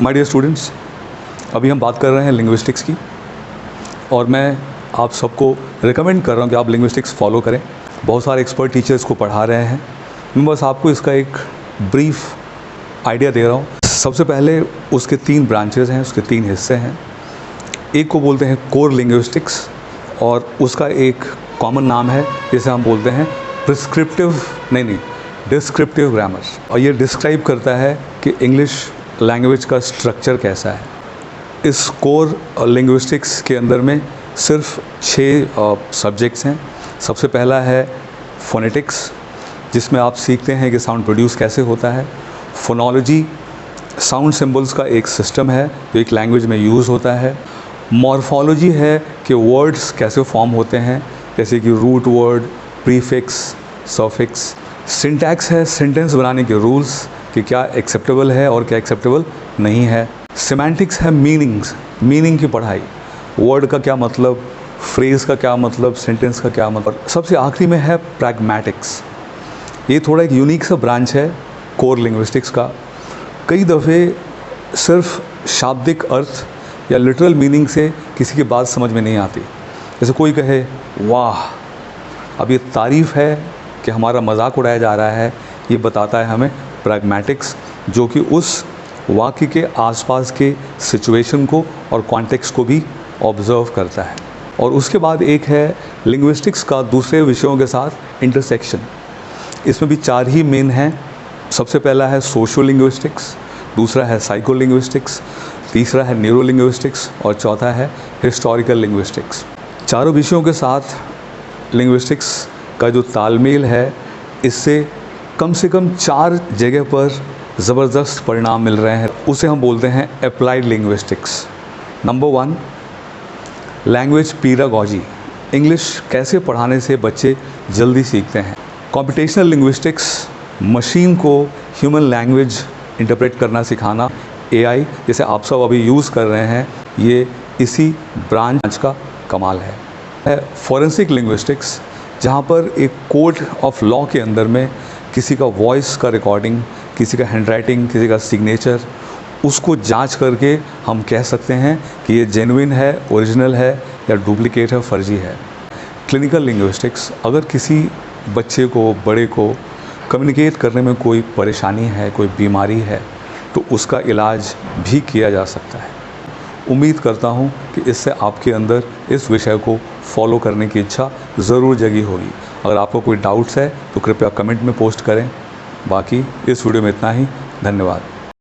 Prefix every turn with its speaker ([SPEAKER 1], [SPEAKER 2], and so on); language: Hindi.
[SPEAKER 1] माय डियर स्टूडेंट्स, अभी हम बात कर रहे हैं लिंग्विस्टिक्स की और मैं आप सबको रिकमेंड कर रहा हूँ कि आप लिंग्विस्टिक्स फॉलो करें। बहुत सारे एक्सपर्ट टीचर्स को पढ़ा रहे हैं। मैं बस आपको इसका एक ब्रीफ आइडिया दे रहा हूँ। सबसे पहले उसके 3 ब्रांचेस हैं, उसके 3 हिस्से हैं। एक को बोलते हैं कोर लिंग्विस्टिक्स और उसका एक कॉमन नाम है जिसे हम बोलते हैं डिस्क्रिप्टिव ग्रामर। और ये डिस्क्राइब करता है कि इंग्लिश लैंग्वेज का स्ट्रक्चर कैसा है। इस कोर लिंग्विस्टिक्स के अंदर में सिर्फ 6 सब्जेक्ट्स हैं। सबसे पहला है फोनेटिक्स, जिसमें आप सीखते हैं कि साउंड प्रोड्यूस कैसे होता है। फोनोलॉजी, साउंड सिंबल्स का एक सिस्टम है जो एक लैंग्वेज में यूज़ होता है। मॉर्फोलॉजी है कि वर्ड्स कैसे फॉर्म होते हैं, जैसे कि root word, prefix, suffix. Syntax है सेंटेंस बनाने के रूल्स कि क्या एक्सेप्टेबल है और क्या एक्सेप्टेबल नहीं है। सिमेंटिक्स है मीनिंग की पढ़ाई, वर्ड का क्या मतलब, फ्रेज़ का क्या मतलब, सेंटेंस का क्या मतलब। सबसे आखिरी में है प्रैग्मेटिक्स। ये थोड़ा एक यूनिक सा ब्रांच है कोर लिंग्विस्टिक्स का। कई दफ़े सिर्फ शाब्दिक अर्थ या लिटरल मीनिंग से किसी की बात समझ में नहीं आती। जैसे कोई कहे वाह, अब ये तारीफ़ है कि हमारा मजाक उड़ाया जा रहा है, ये बताता है हमें प्रैग्मेटिक्स, जो कि उस वाक्य के आसपास के सिचुएशन को और कॉन्टेक्स्ट को भी ऑब्ज़र्व करता है। और उसके बाद एक है लिंग्विस्टिक्स का दूसरे विषयों के साथ इंटरसेक्शन। इसमें भी 4 ही मेन हैं। सबसे पहला है सोशो लिंग्विस्टिक्स, दूसरा है साइको लिंग्विस्टिक्स, तीसरा है न्यूरो लिंग्विस्टिक्स और चौथा है हिस्टोरिकल लिंग्विस्टिक्स। चारों विषयों के साथ लिंग्विस्टिक्स का जो तालमेल है, इससे कम से कम 4 जगह पर ज़बरदस्त परिणाम मिल रहे हैं। उसे हम बोलते हैं applied linguistics. Number 1, language pedagogy. English कैसे पढ़ाने से बच्चे जल्दी सीखते हैं। कॉम्पिटिशनल लिंग्विस्टिक्स, मशीन को ह्यूमन लैंग्वेज इंटरप्रेट करना सिखाना। AI जैसे आप सब अभी यूज़ कर रहे हैं, ये इसी ब्रांच का कमाल है। फॉरेंसिक लिंग्विस्टिक्स, जहाँ पर एक कोर्ट ऑफ लॉ के अंदर में किसी का वॉइस का रिकॉर्डिंग, किसी का हैंडराइटिंग, किसी का सिग्नेचर, उसको जांच करके हम कह सकते हैं कि ये जेन्युइन है, ओरिजिनल है या डुप्लीकेट है, फर्जी है। क्लिनिकल लिंग्विस्टिक्स, अगर किसी बच्चे को, बड़े को कम्युनिकेट करने में कोई परेशानी है, कोई बीमारी है, तो उसका इलाज भी किया जा सकता है। उम्मीद करता हूँ कि इससे आपके अंदर इस विषय को फॉलो करने की इच्छा ज़रूर जगी होगी। अगर आपको कोई डाउट्स है तो कृपया कमेंट में पोस्ट करें। बाकी इस वीडियो में इतना ही। धन्यवाद।